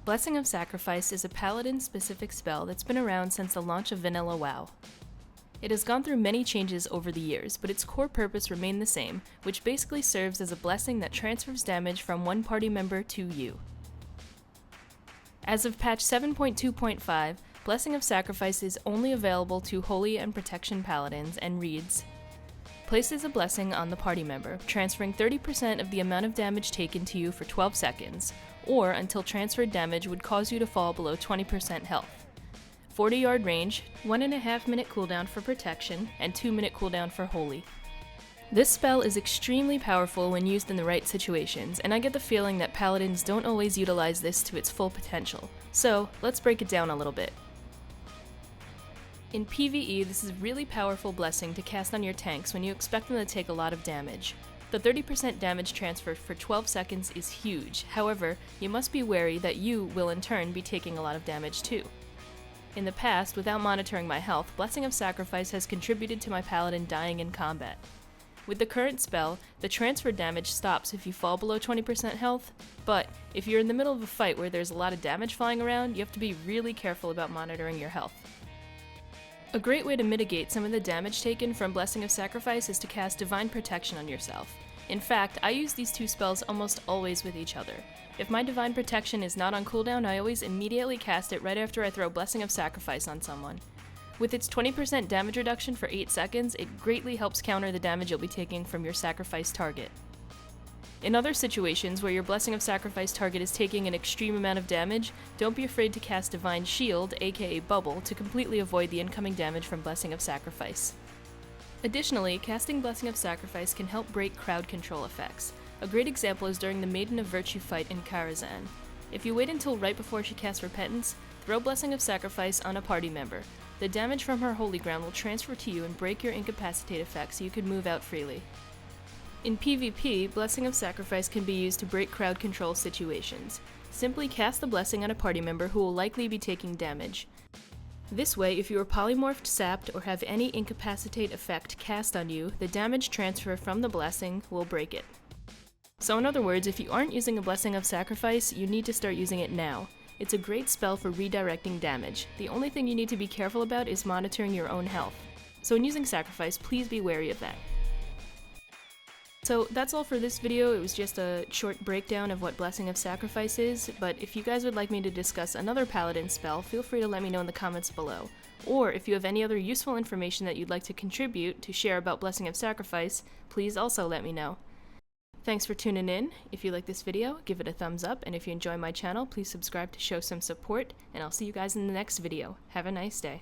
Blessing of Sacrifice is a Paladin-specific spell that's been around since the launch of vanilla WoW. It has gone through many changes over the years, but its core purpose remained the same, which basically serves as a blessing that transfers damage from one party member to you. As of patch 7.2.5, Blessing of Sacrifice is only available to Holy and Protection Paladins and reads, places a blessing on the party member, transferring 30% of the amount of damage taken to you for 12 seconds, or until transferred damage would cause you to fall below 20% health. 40-yard range, 1.5 minute cooldown for protection, and 2-minute cooldown for holy. This spell is extremely powerful when used in the right situations, and I get the feeling that paladins don't always utilize this to its full potential. So, let's break it down a little bit. In PvE, this is a really powerful blessing to cast on your tanks when you expect them to take a lot of damage. The 30% damage transfer for 12 seconds is huge, however, you must be wary that you will in turn be taking a lot of damage too. In the past, without monitoring my health, Blessing of Sacrifice has contributed to my paladin dying in combat. With the current spell, the transfer damage stops if you fall below 20% health, but if you're in the middle of a fight where there's a lot of damage flying around, you have to be really careful about monitoring your health. A great way to mitigate some of the damage taken from Blessing of Sacrifice is to cast Divine Protection on yourself. In fact, I use these two spells almost always with each other. If my Divine Protection is not on cooldown, I always immediately cast it right after I throw Blessing of Sacrifice on someone. With its 20% damage reduction for 8 seconds, it greatly helps counter the damage you'll be taking from your sacrifice target. In other situations where your Blessing of Sacrifice target is taking an extreme amount of damage, don't be afraid to cast Divine Shield, aka Bubble, to completely avoid the incoming damage from Blessing of Sacrifice. Additionally, casting Blessing of Sacrifice can help break crowd control effects. A great example is during the Maiden of Virtue fight in Karazhan. If you wait until right before she casts Repentance, throw Blessing of Sacrifice on a party member. The damage from her Holy Ground will transfer to you and break your incapacitate effect so you can move out freely. In PvP, Blessing of Sacrifice can be used to break crowd control situations. Simply cast the blessing on a party member who will likely be taking damage. This way, if you are polymorphed, sapped, or have any incapacitate effect cast on you, the damage transfer from the blessing will break it. So in other words, if you aren't using a Blessing of Sacrifice, you need to start using it now. It's a great spell for redirecting damage. The only thing you need to be careful about is monitoring your own health. So when using Sacrifice, please be wary of that. So that's all for this video. It was just a short breakdown of what Blessing of Sacrifice is, but if you guys would like me to discuss another Paladin spell, feel free to let me know in the comments below. Or if you have any other useful information that you'd like to contribute to share about Blessing of Sacrifice, please also let me know. Thanks for tuning in. If you like this video, give it a thumbs up, and if you enjoy my channel, please subscribe to show some support, and I'll see you guys in the next video. Have a nice day.